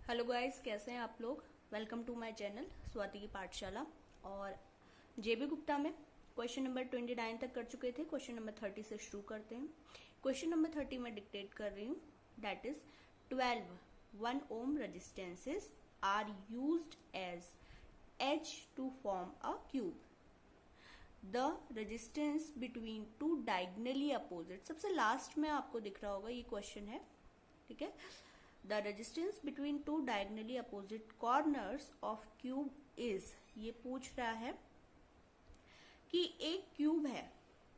Hello guys, कैसे हैं आप लोग। Welcome to my channel Swati की पाठशाला। और जेबी गुप्ता में क्वेश्चन नंबर 29 तक कर चुके थे। क्वेश्चन नंबर 30 से शुरू करते हैं। क्वेश्चन नंबर 30 में डिक्टेट कर रही हूँ। That is 12 1 ohm resistances are used as edge to form a cube. The resistance between two diagonally opposite, सबसे लास्ट में आपको दिख रहा होगा ये क्वेश्चन है, ठीक है। The resistance between two diagonally opposite corners of cube is, ये पूछ रहा है कि एक क्यूब है,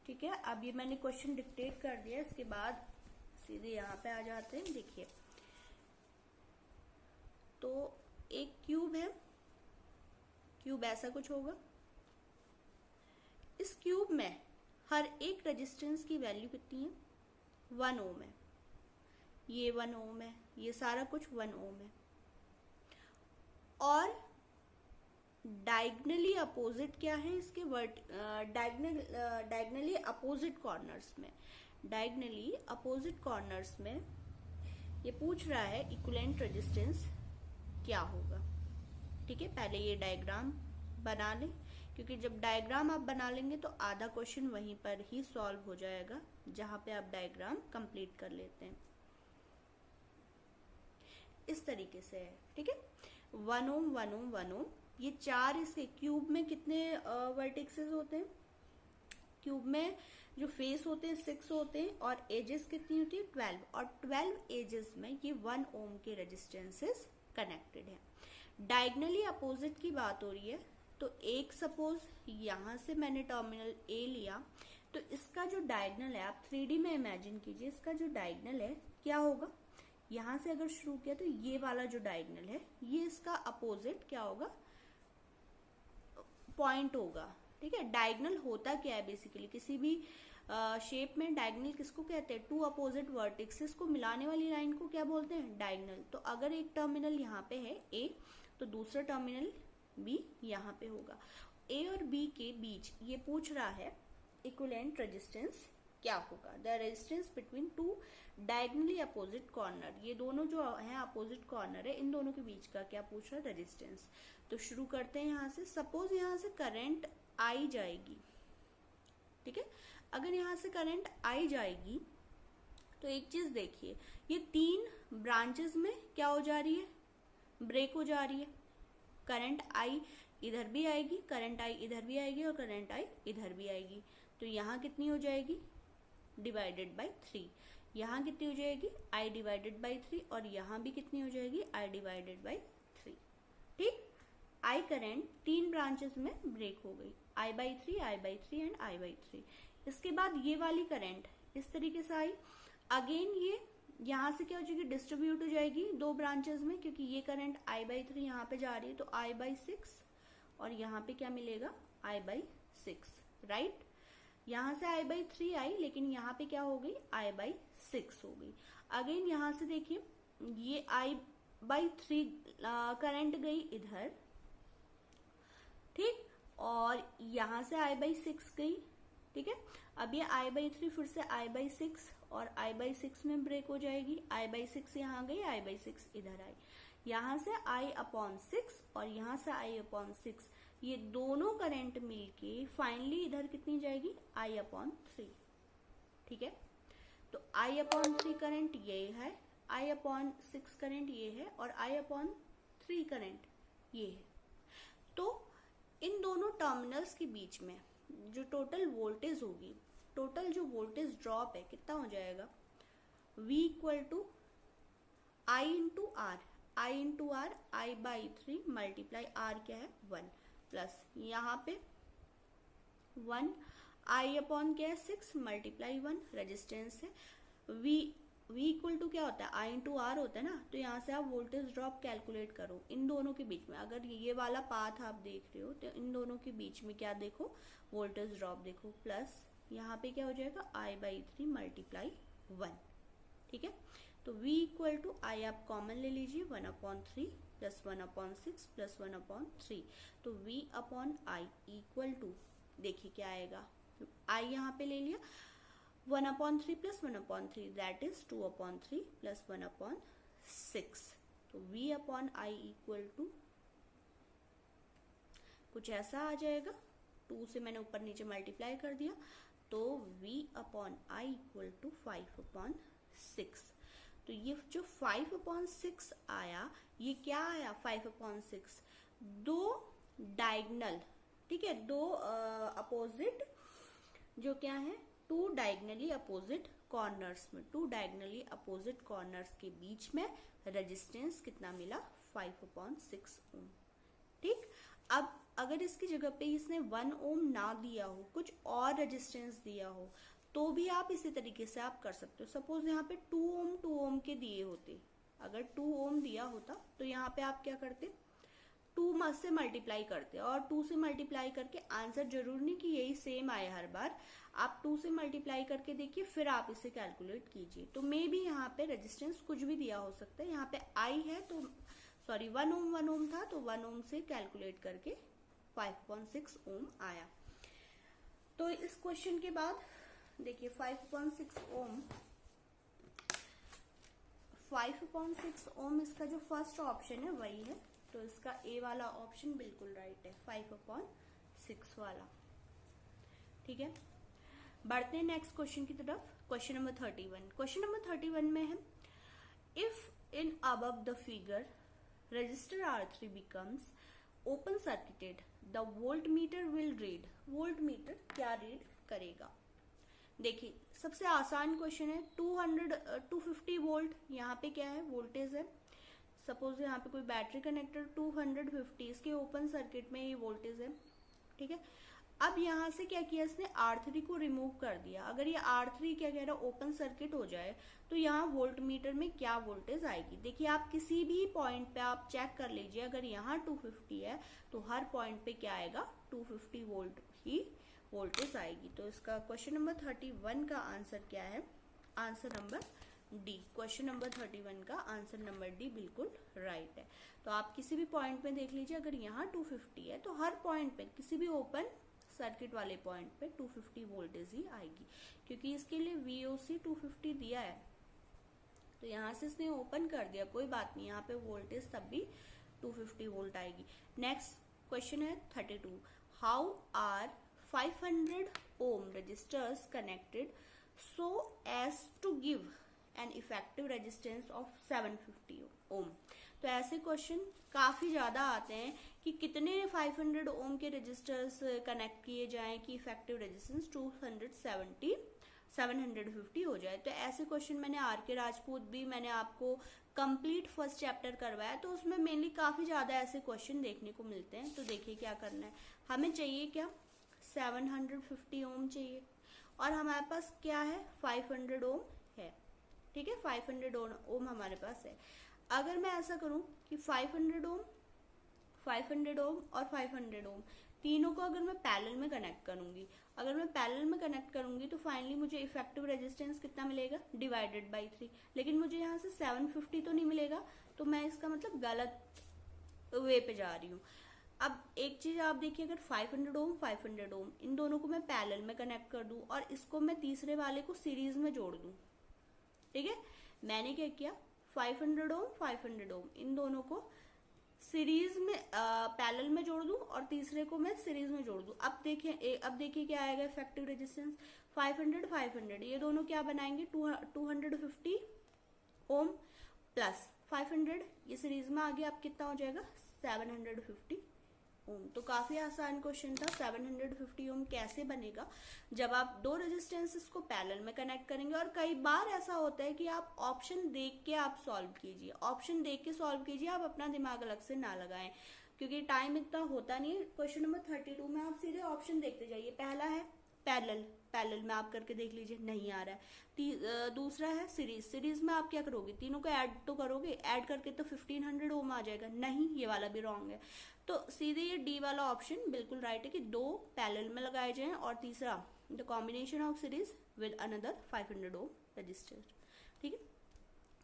ठीक है। अब ये मैंने क्वेश्चन डिक्टेट कर दिया, इसके बाद सीधे यहाँ पे आ जाते हैं। देखिए, तो एक क्यूब है, क्यूब ऐसा कुछ होगा। इस क्यूब में हर एक रेजिस्टेंस की वैल्यू कितनी है? 1 ओम है। ये 1 ओम है, ये सारा कुछ 1 ओम है। और डायगनली अपोजिट क्या है इसके? डायगनली अपोजिट कॉर्नर्स में, डायगनली अपोजिट कॉर्नर्स में ये पूछ रहा है इक्विवेलेंट रेजिस्टेंस क्या होगा, ठीक है। पहले ये डायग्राम बना लें, क्योंकि जब डायग्राम आप बना लेंगे तो आधा क्वेश्चन वहीं पर ही सॉल्व हो जाएगा, जहां पे आप डायग्राम कंप्लीट कर लेते हैं। इस तरीके से है, ठीक है। 1 ओम 1 ओम 1 ओम, ये चार इसके क्यूब में कितने वर्टेक्सेस होते हैं? क्यूब में जो फेस होते हैं 6 होते हैं, और एजेस कितनी होती है? 12। और 12 एजेस में ये 1 ओम के रेजिस्टेंसेस कनेक्टेड है। डायगनली अपोजिट की बात हो रही है, तो एक सपोज यहां से मैंने टर्मिनल ए लिया, तो इसका जो डायगनल है, आप 3D में इमेजिन कीजिए, इसका जो डायगनल है क्या होगा? यहां से अगर शुरू किया तो ये वाला जो डायगनल है, ये इसका अपोजिट क्या होगा? पॉइंट होगा, ठीक है। डायगनल होता क्या है? बेसिकली किसी भी शेप में डायगनल किसको कहते हैं? टू अपोजिट वर्टिक्सेस को मिलाने वाली लाइन को क्या बोलते हैं? डायगनल। तो अगर एक टर्मिनल यहाँ पे है ए, तो दूसरा टर्मिनल बी यहाँ पे होगा। ए और बी के बीच ये पूछ रहा है इक्विवेलेंट रेजिस्टेंस क्या होगा। The resistance between two diagonally opposite corner, ये दोनों जो है अपोजिट कॉर्नर है, इन दोनों के बीच का क्या पूछ रहा है? रेजिस्टेंस। तो शुरू करते हैं यहाँ से। सपोज यहाँ से करंट आई जाएगी, ठीक है। अगर यहाँ से करंट आई जाएगी तो एक चीज देखिए, ये 3 ब्रांचेस में क्या हो जा रही है? ब्रेक हो जा रही है। करंट आई इधर भी आएगी, करंट आई इधर भी आएगी, और करंट आई इधर भी आएगी। तो यहाँ कितनी हो जाएगी? Divided by 3। यहाँ कितनी हो जाएगी? I divided by 3। और यहाँ भी कितनी हो जाएगी? आई डिवाइडेड बाई 3, ठीक। आई करंट 3 ब्रांचेस में ब्रेक हो गई, I by 3, I by 3 and I by 3। इसके बाद ये वाली करंट इस तरीके से आई, अगेन ये यहाँ से क्या हो जाएगी? डिस्ट्रीब्यूट हो जाएगी 2 ब्रांचेस में, क्योंकि ये करंट आई बाई 3 यहाँ पे जा रही है, तो आई बाई 6, और यहाँ पे क्या मिलेगा? आई बाई 6, राइट। यहाँ से आई बाई 3 आई, लेकिन यहाँ पे क्या हो गई? आई बाई 6 हो गई। अगेन यहाँ से देखिए, ये आई बाई 3 करंट गई इधर, ठीक, और यहाँ से आई बाई 6 गई, ठीक है। अब ये आई बाई 3 फिर से आई बाई 6 और आई बाई 6 में ब्रेक हो जाएगी। आई बाई 6 यहाँ गई, आई बाई 6 इधर आई। यहाँ से आई अपॉन 6 और यहाँ से आई अपॉन 6, ये दोनों करंट मिलके फाइनली इधर कितनी जाएगी? आई अपॉन 3, ठीक है। तो आई अपॉन 3 करंट ये है, आई अपॉन 6 करंट ये है, और आई अपॉन 3 करंट ये है। तो इन दोनों टर्मिनल्स के बीच में जो टोटल वोल्टेज होगी, टोटल जो वोल्टेज ड्रॉप है, कितना हो जाएगा? V equal to I into R, I into R, I by 3 multiply R क्या है? 1, प्लस यहाँ पे 1, आई अपॉन क्या है? 6 मल्टीप्लाई 1 रेजिस्टेंस है। V इक्वल टू क्या होता है? आई इंटू आर होता है ना। तो यहाँ से आप वोल्टेज ड्रॉप कैलकुलेट करो इन दोनों के बीच में। अगर ये वाला पाथ आप देख रहे हो तो इन दोनों के बीच में क्या देखो? वोल्टेज ड्रॉप देखो। प्लस यहाँ पे क्या हो जाएगा? आई बाई 3 मल्टीप्लाई 1, ठीक है। तो V इक्वल टू आई आप कॉमन ले लीजिए, 1 upon 3 plus 1 upon 6 plus 1 upon 3। तो V upon I equal to, देखिए क्या आएगा? आई यहाँ पे ले लिया, 1 upon 3 plus 1 upon 3, that is 2 upon 3 plus 1 upon 6, तो V upon I equal to कुछ ऐसा आ जाएगा, 2 से मैंने ऊपर नीचे मल्टीप्लाई कर दिया, तो V upon I equal to 5 upon 6। तो ये जो 5 अपॉन 6 आया, ये क्या आया 5 अपॉन 6, दो डायगनल, ठीक है, दो अपोजिट जो क्या है, टू डायगनली अपोजिट कॉर्नर्स में, टू डायगनली अपोजिट कॉर्नर्स के बीच में रेजिस्टेंस कितना मिला 5 अपॉन 6 ओम। ठीक, अब अगर इसकी जगह पे इसने 1 ओम ना दिया हो, कुछ और रेजिस्टेंस दिया हो, तो भी आप इसी तरीके से आप कर सकते हो। सपोज यहाँ पे 2 ओम के दिए होते, अगर 2 ओम दिया होता तो यहाँ पे आप क्या करते, 2 से मल्टीप्लाई करते, और 2 से मल्टीप्लाई करके आंसर जरूर नहीं कि यही सेम आए हर बार, आप 2 से मल्टीप्लाई करके देखिए, फिर आप इसे कैलकुलेट कीजिए। तो मे बी यहाँ पे रेजिस्टेंस कुछ भी दिया हो सकता है, यहाँ पे आई है तो सॉरी 1 ओम था, तो 1 ओम से कैलकुलेट करके 5.6 ओम आया। तो इस क्वेश्चन के बाद देखिए 5.6 ओम, 5.6 ओम इसका जो फर्स्ट ऑप्शन है वही है, तो इसका ए वाला ऑप्शन बिल्कुल राइट है, 5/6 वाला। ठीक है, बढ़ते हैं नेक्स्ट क्वेश्चन की तरफ। Question number 31। क्वेश्चन नंबर 31 में है, if in above the figure resistor R3 becomes open circuited, the volt meter will read, volt meter क्या रीड करेगा। देखिए सबसे आसान क्वेश्चन है, 250 वोल्ट यहाँ पे क्या है, वोल्टेज है। सपोज यहाँ पे कोई बैटरी कनेक्टर 250, इसके ओपन सर्किट में ये वोल्टेज है। ठीक है, अब यहाँ से क्या किया इसने, R3 को रिमूव कर दिया। अगर ये R3 क्या कह रहा है, ओपन सर्किट हो जाए, तो यहाँ वोल्ट मीटर में क्या वोल्टेज आएगी। देखिए आप किसी भी पॉइंट पे आप चेक कर लीजिए, अगर यहाँ 250 है तो हर पॉइंट पे क्या आएगा, 250 वोल्ट ही वोल्टेज आएगी। तो इसका क्वेश्चन नंबर 31 का आंसर क्या है, answer number D. Question number 31 का आंसर नंबर डी बिल्कुल राइट है। तो आप किसी भी पॉइंट पे देख लीजिए, अगर यहाँ 250 है तो हर पॉइंट पे, किसी भी ओपन सर्किट वाले पॉइंट पे 250 वोल्टेज ही आएगी, क्योंकि इसके लिए VOC 250 दिया है, तो यहाँ से इसने ओपन कर दिया, कोई बात नहीं, यहाँ पे वोल्टेज तब भी 250 वोल्ट आएगी। नेक्स्ट क्वेश्चन है 32। How are 500 ohm resistors connected so as to give an effective resistance of 750 ohm. तो ऐसे क्वेश्चन काफी ज्यादा आते हैं कि कितने 500 ओम के रजिस्टर्स कनेक्ट किए जाएं कि इफेक्टिव रेजिस्टेंस 750 हो जाए। तो ऐसे क्वेश्चन मैंने R.K. राजपूत भी मैंने आपको कंप्लीट फर्स्ट चैप्टर करवाया, तो उसमें मेनली काफी ज्यादा ऐसे क्वेश्चन देखने को मिलते हैं। तो देखिए क्या करना है, हमें चाहिए क्या, 750 ओम चाहिए, और हमारे पास क्या है, 500 ओम है। ठीक है, 500 ओम हमारे पास है। अगर मैं ऐसा करूं कि 500 ओम, 500 ओम और 500 ओम तीनों को अगर मैं पैरेलल में कनेक्ट करूंगी, अगर मैं पैरेलल में कनेक्ट करूंगी तो फाइनली मुझे इफेक्टिव रेजिस्टेंस कितना मिलेगा, डिवाइडेड बाई 3। लेकिन मुझे यहाँ से 750 तो नहीं मिलेगा, तो मैं इसका मतलब गलत वे पे जा रही हूँ। अब एक चीज आप देखिए, अगर 500 ओम 500 ओम इन दोनों को मैं पैरेलल में कनेक्ट कर दूं और इसको मैं तीसरे वाले को सीरीज में जोड़ दूं। ठीक है, मैंने क्या किया, 500 ओम 500 ओम इन दोनों को सीरीज में पैरेलल में जोड़ दूं और तीसरे को मैं सीरीज में जोड़ दूं। अब देखिए क्या आएगा, इफेक्टिव रेजिस्टेंस 500 ये दोनों क्या बनाएंगे, 250 ओम प्लस 500 ये सीरीज में आ गया, अब कितना हो जाएगा 750 ओम। तो काफी आसान क्वेश्चन था। 750 ओम कैसे बनेगा, जब आप दो रेजिस्टेंसेस को पैरेलल में कनेक्ट करेंगे। और कई बार ऐसा होता है कि आप ऑप्शन देख के आप सॉल्व कीजिए, ऑप्शन देख के सॉल्व कीजिए, आप अपना दिमाग अलग से ना लगाएं, क्योंकि टाइम इतना होता नहीं है। क्वेश्चन नंबर 32 में आप सीधे ऑप्शन देखते जाइए। पहला है पैरेलल में आप करके देख लीजिए, नहीं आ रहा है। दूसरा है सीरीज में आप क्या करोगे, तीनों को ऐड तो करोगे, ऐड करके तो 1500 ओम आ जाएगा, नहीं ये वाला भी रॉन्ग है। तो सीधे ये डी वाला ऑप्शन बिल्कुल राइट है कि दो पैरेलल में लगाए जाएं, और तीसरा the combination of series with another 500 ohm resistor. ठीक है,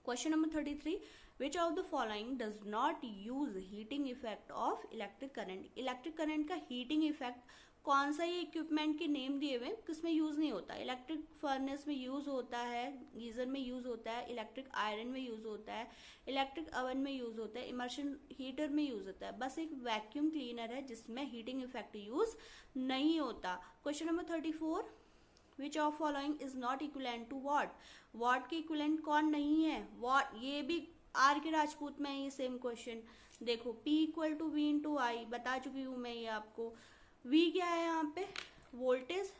question number 33। Which of the following does not use heating effect of electric current. Electric current का हीटिंग इफेक्ट कौन सा ये इक्विपमेंट के नेम दिए हुए किसमें यूज नहीं होता। इलेक्ट्रिक फर्नेस में यूज होता है, गीजर में यूज होता है, इलेक्ट्रिक आयरन में यूज होता है, इलेक्ट्रिक ओवन में यूज होता है, इमर्शन हीटर में यूज होता है। बस एक वैक्यूम क्लीनर है जिसमें हीटिंग इफेक्ट यूज नहीं होता। Question number 34, which of following is not equivalent to watt. Watt के इक्विवेलेंट कौन नहीं है, वॉट। ये भी आर के राजपूत में ये सेम क्वेश्चन। देखो P equal to V into I, बता चुकी हूं मैं ये आपको। V क्या है यहाँ पे, वोल्टेज,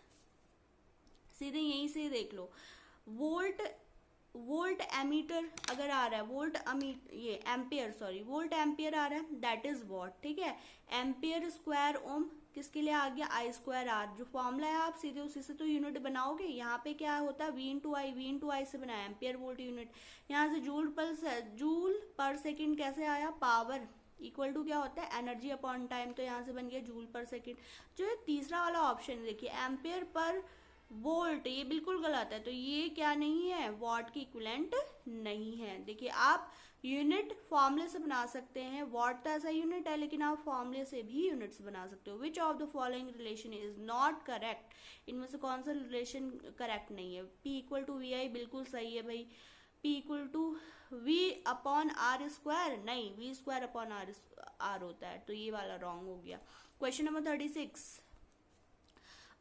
सीधे यहीं से देख लो। वोल्ट एमीटर अगर आ रहा है, ये एम्पियर, सॉरी वोल्ट एम्पियर आ रहा है, दैट इज वॉट। ठीक है, एम्पियर स्क्वायर ओम किसके लिए आ गया, आई स्क्वायर आर। जो फॉर्मूला है आप सीधे उसी से तो यूनिट बनाओगे। यहाँ पे क्या होता है, वी इंटू आई से बनाया एम्पियर वोल्ट यूनिट। यहाँ से जूल पर सेकेंड कैसे आया, पावर इक्वल टू क्या होता है, एनर्जी अपॉन टाइम, तो यहाँ से बन गया जूल पर सेकेंड। जो है तीसरा वाला ऑप्शन देखिए, एम्पियर पर वोल्ट, ये बिल्कुल गलत है। तो ये क्या नहीं है, वॉट की इक्विवेलेंट नहीं है। देखिए आप यूनिट फॉर्मूले से बना सकते हैं, वॉट तो ऐसा यूनिट है, लेकिन आप फॉर्मूले से भी यूनिट्स बना सकते हो। Which of the following relation is not correct, इनमें से कौन सा रिलेशन करेक्ट नहीं है। P equal to V I बिल्कुल सही है भाई। P equal to V upon R square, नहीं, वी स्क्वायर अपॉन आर होता है, तो ये वाला रॉन्ग हो गया। Question number 36,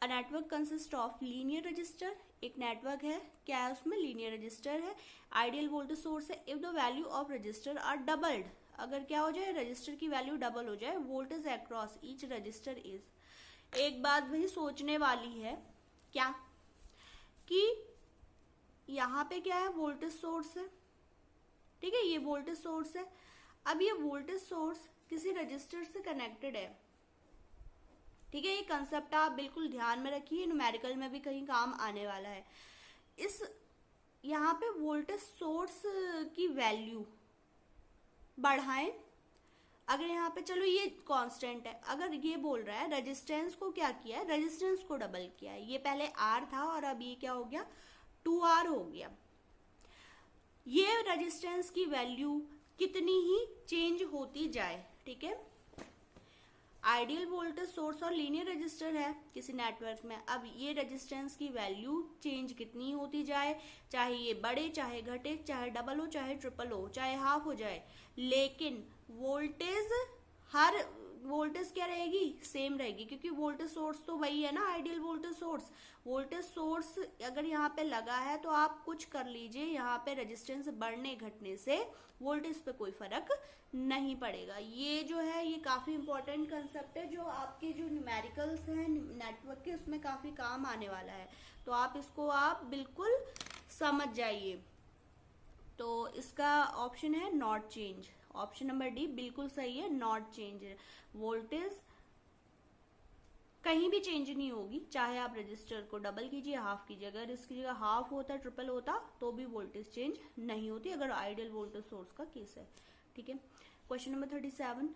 a network consist of linear resistor. एक नेटवर्क है, क्या है उसमें, लीनियर रजिस्टर है, आइडियल वोल्टेज सोर्स है। If the value of resistor R doubled, अगर क्या हो जाए, रजिस्टर की वैल्यू डबल हो जाए, voltage across each resistor is. एक बात वही सोचने वाली है, क्या कि यहाँ पे क्या है, वोल्टेज सोर्स है। ठीक है, ये वोल्टेज सोर्स है। अब ये वोल्टेज सोर्स किसी रजिस्टर से कनेक्टेड है। ठीक है, ये कंसेप्ट आप बिल्कुल ध्यान में रखिए, न्यूमेरिकल में भी कहीं काम आने वाला है। इस यहाँ पे वोल्टेज सोर्स की वैल्यू बढ़ाएं। अगर यहाँ पे चलो ये कांस्टेंट है, अगर ये बोल रहा है रेजिस्टेंस को क्या किया है, रेजिस्टेंस को डबल किया है। ये पहले R था और अब ये क्या हो गया, 2R हो गया। ये रेजिस्टेंस की वैल्यू कितनी ही चेंज होती जाए, ठीक है, आइडियल वोल्टेज सोर्स और लीनियर रजिस्टर है किसी नेटवर्क में। अब ये रेजिस्टेंस की वैल्यू चेंज कितनी होती जाए, चाहे ये बढ़े, चाहे घटे, चाहे डबल हो, चाहे ट्रिपल हो, चाहे हाफ हो जाए, लेकिन वोल्टेज क्या रहेगी, सेम रहेगी, क्योंकि वोल्टेज सोर्स तो वही है ना, ideal voltage source. Voltage source अगर यहाँ पे लगा है तो आप कुछ कर लीजिए, यहाँ पे रेजिस्टेंस बढ़ने घटने से वोल्टेज पे कोई फर्क नहीं पड़ेगा। ये जो है ये काफी इंपॉर्टेंट कंसेप्ट है, जो आपके जो न्यूमेरिकल्स हैं नेटवर्क के, उसमें काफी काम आने वाला है। तो आप इसको आप बिल्कुल समझ जाइए। तो इसका ऑप्शन है not change, option number D बिल्कुल सही है, नॉट चेंज। वोल्टेज कहीं भी चेंज नहीं होगी, चाहे आप रजिस्टर को डबल कीजिए, हाफ कीजिए। अगर इसकी जगह हाफ होता, ट्रिपल होता, तो भी वोल्टेज चेंज नहीं होती, अगर आइडियल वोल्टेज सोर्स का केस है। ठीक है, question number 37,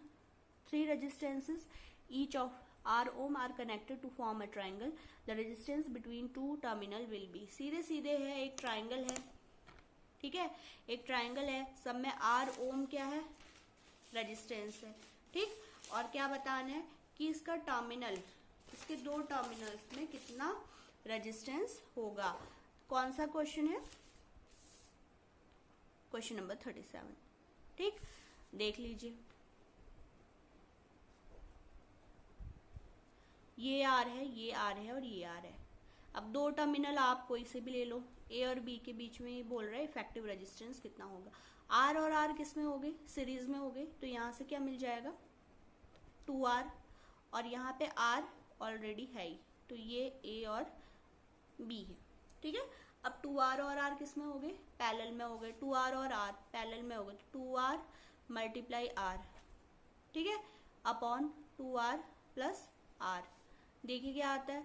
3 resistances each of R ohm are connected to form a triangle. The resistance between two terminal will be। सीधे सीधे है, एक ट्राइंगल है, ठीक है, एक ट्राइंगल है, सब में R ohm क्या है, रेजिस्टेंस है, ठीक। और क्या बताना है कि इसका टर्मिनल, इसके 2 टर्मिनल्स में कितना रेजिस्टेंस होगा। कौन सा क्वेश्चन है, क्वेश्चन नंबर 37, ठीक, देख लीजिए। ये R है, ये R है और ये R है। अब 2 टर्मिनल आप कोई से भी ले लो, A और B के बीच में ये बोल रहा है इफेक्टिव रेजिस्टेंस कितना होगा। R और R किस में हो गए, सीरीज में हो गए, तो यहाँ से क्या मिल जाएगा, 2R, और यहाँ पे R ऑलरेडी है ही, तो ये A और B है, ठीक है। अब 2R और R किस में हो गए, पैरेलल में हो गए, 2R और R पैरेलल में हो गए, तो 2R मल्टीप्लाई R, ठीक है, अपॉन 2R प्लस R। देखिए क्या आता है,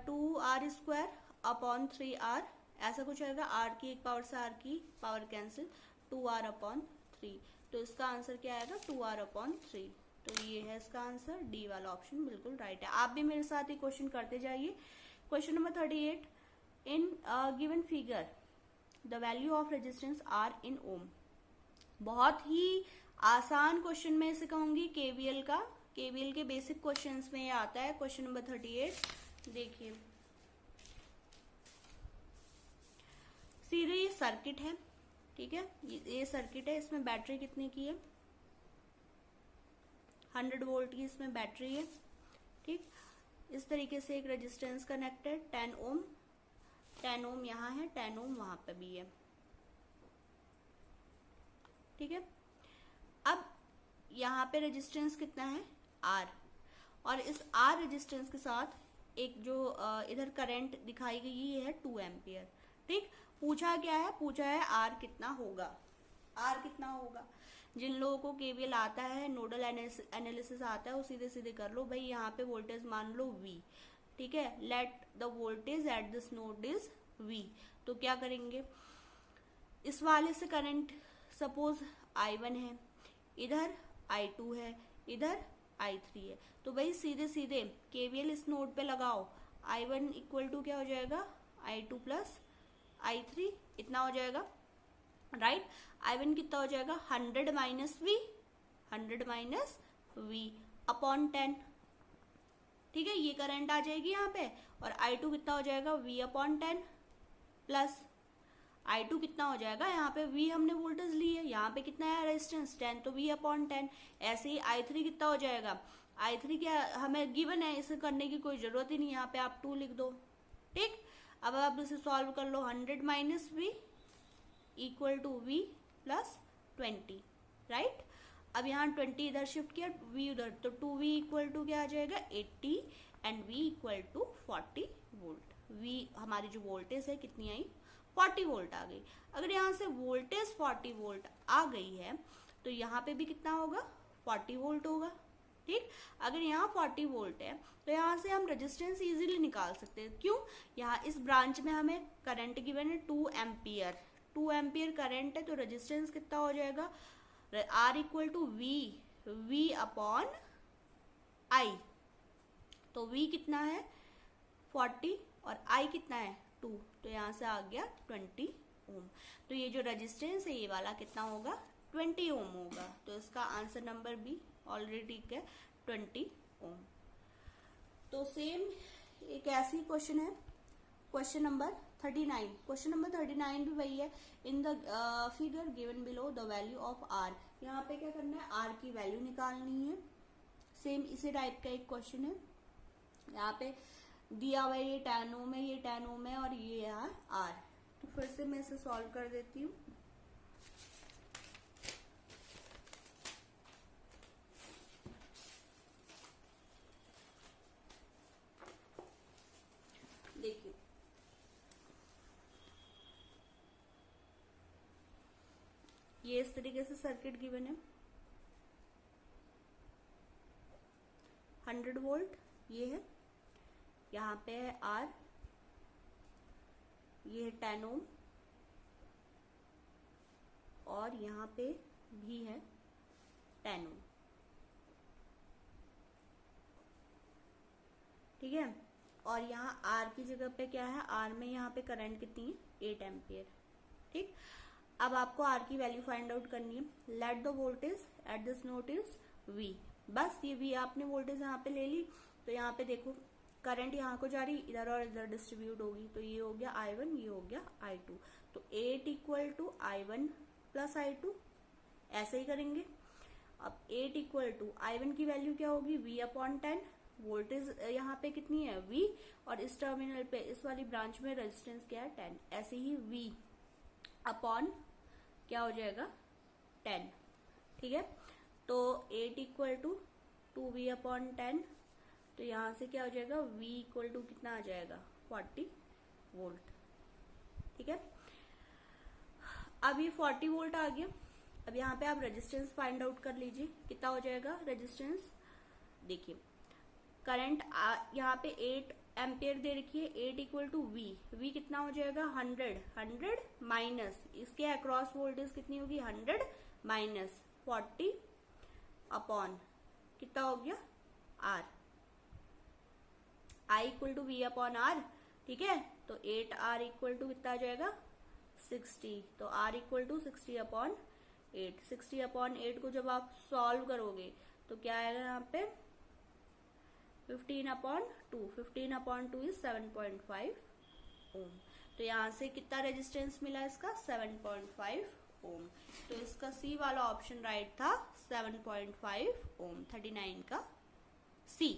2R स्क्वायर अपॉन 3R, ऐसा कुछ आएगा, R की एक पावर से R की पावर कैंसिल, 2R अपॉन 3, तो इसका आंसर क्या आएगा, 2R अपॉन 3। तो ये है इसका आंसर, डी वाला ऑप्शन बिल्कुल राइट है। आप भी मेरे साथ ये क्वेश्चन करते जाइए। Question number 38, in given figure the value of resistance R in ohm. बहुत ही आसान क्वेश्चन में इसे कहूंगी, केवीएल का केवीएल के बेसिक क्वेश्चंस में ये आता है। क्वेश्चन नंबर 38 देखिए, सीधे ये सर्किट है, ठीक है, ये सर्किट है, इसमें बैटरी कितने की है, 100 वोल्ट की इसमें बैटरी है, ठीक। इस तरीके से एक रेजिस्टेंस कनेक्टेड 10 ओम, 10 ओम यहाँ है, 10 ओम वहां पे भी है, ठीक है। अब यहाँ पे रेजिस्टेंस कितना है, R, और इस R रेजिस्टेंस के साथ एक जो इधर करंट दिखाई गई है 2 एम्पियर, ठीक। पूछा क्या है, पूछा है R कितना होगा, R कितना होगा। जिन लोगों को केवीएल आता है, नोडल एनालिसिस आता है, वो सीधे सीधे कर लो भाई। यहाँ पे वोल्टेज मान लो V, ठीक है, let the voltage at this node is V। तो क्या करेंगे, इस वाले से करंट सपोज I1 है, इधर I2 है, इधर I3 है, तो भाई सीधे सीधे केवीएल इस नोड पे लगाओ। I1 इक्वल टू क्या हो जाएगा, I2 प्लस I3, इतना हो जाएगा, राइट। I1 कितना हो जाएगा, 100 minus V, 100 minus V upon 10, ठीक है, ये करंट आ जाएगी यहाँ पे। और I2 कितना हो जाएगा, V अपॉन 10 प्लस I2 कितना हो जाएगा, यहाँ पे V हमने वोल्टेज ली है, यहाँ पे कितना है रेजिस्टेंस 10, तो V अपॉन 10। ऐसे ही I3 कितना हो जाएगा, I3 क्या हमें गिवन है, इसे करने की कोई जरूरत ही नहीं, यहाँ पे आप 2 लिख दो, ठीक। अब आप इसे सॉल्व कर लो, 100 minus V equal to V plus 20, right. अब यहाँ 20 इधर शिफ्ट किया, V उधर, तो 2V इक्वल टू क्या आ जाएगा 80 and V equal to 40 volt. V हमारी जो वोल्टेज है कितनी आई, 40 वोल्ट आ गई। अगर यहाँ से वोल्टेज 40 वोल्ट आ गई है तो यहाँ पे भी कितना होगा, 40 वोल्ट होगा, ठीक। अगर यहाँ 40 वोल्ट है तो यहाँ से हम रेजिस्टेंस इजीली निकाल सकते हैं। क्यों, यहाँ इस ब्रांच में हमें करंट गिवन है 2 एम्पियर, 2 एम्पियर करंट है, तो रेजिस्टेंस कितना हो जाएगा, R equal to V upon I। तो V कितना है 40 और I कितना है 2, तो यहाँ से आ गया 20 ओम। तो ये जो रेजिस्टेंस है ये वाला कितना होगा, 20 ओम होगा। तो इसका आंसर नंबर बी ऑलरेडी ठीक है, 20 ओम। तो सेम एक ऐसी क्वेश्चन है, क्वेश्चन नंबर 39। क्वेश्चन नंबर 39 भी वही है, in the figure given below the value of R। यहाँ पे क्या करना है, R की वैल्यू निकालनी है। सेम इसी टाइप का एक क्वेश्चन है, यहाँ पे दिया हुआ है, ये 10 ओम है, ये 10 ओम है, और ये है R। तो फिर से मैं इसे सॉल्व कर देती हूँ। देखिए ये इस तरीके से सर्किट गिवन है, 100 वोल्ट ये है, यहाँ पे है R, ये है 10 ओम, और यहाँ पे भी है 10 ओम, ठीक है। और यहाँ R की जगह पे क्या है, R में यहाँ पे करंट कितनी है 8 एम्पियर, ठीक। अब आपको R की वैल्यू फाइंड आउट करनी है। Let the voltage at this node is V, बस ये V आपने वोल्टेज यहाँ पे ले ली। तो यहाँ पे देखो करंट यहाँ को जा रही, इधर और इधर डिस्ट्रीब्यूट होगी, तो ये हो गया I1, ये हो गया I2। तो 8 equal to I1 plus I2, ऐसे ही करेंगे। अब 8 इक्वल टू I1 की वैल्यू क्या होगी, V अपॉन 10, वोल्टेज यहाँ पे कितनी है V, और इस टर्मिनल पे इस वाली ब्रांच में रेजिस्टेंस क्या है 10, ऐसे ही V अपॉन क्या हो जाएगा 10, ठीक है। तो 8 इक्वल टू 2V अपॉन 10, तो यहाँ से क्या हो जाएगा V इक्वल टू कितना आ जाएगा 40 वोल्ट, ठीक है। अब ये 40 वोल्ट आ गया। अब यहाँ पे आप रेजिस्टेंस फाइंड आउट कर लीजिए, कितना हो जाएगा रेजिस्टेंस। देखिए करंट यहाँ पे 8 एम्पियर दे रखी है, 8 इक्वल टू V कितना हो जाएगा 100 माइनस इसके अक्रॉस वोल्टेज कितनी होगी 100 माइनस 40 अपॉन कितना हो गया R, I equal to V upon R, ठीक है। तो 8R इक्वल टू कितना आ जाएगा 60, तो R equal to 60 upon 8। 60 upon 8 को जब आप सॉल्व करोगे तो क्या आएगा यहाँ पे 15/2, 15/2 इज 7.5 ओम। तो यहाँ से कितना रेजिस्टेंस मिला इसका, 7.5 ओम। तो इसका सी वाला ऑप्शन राइट था, 7.5 ओम, 39 का सी।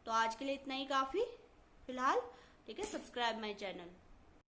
तो आज के लिए इतना ही काफी फिलहाल, ठीक है। Subscribe my channel.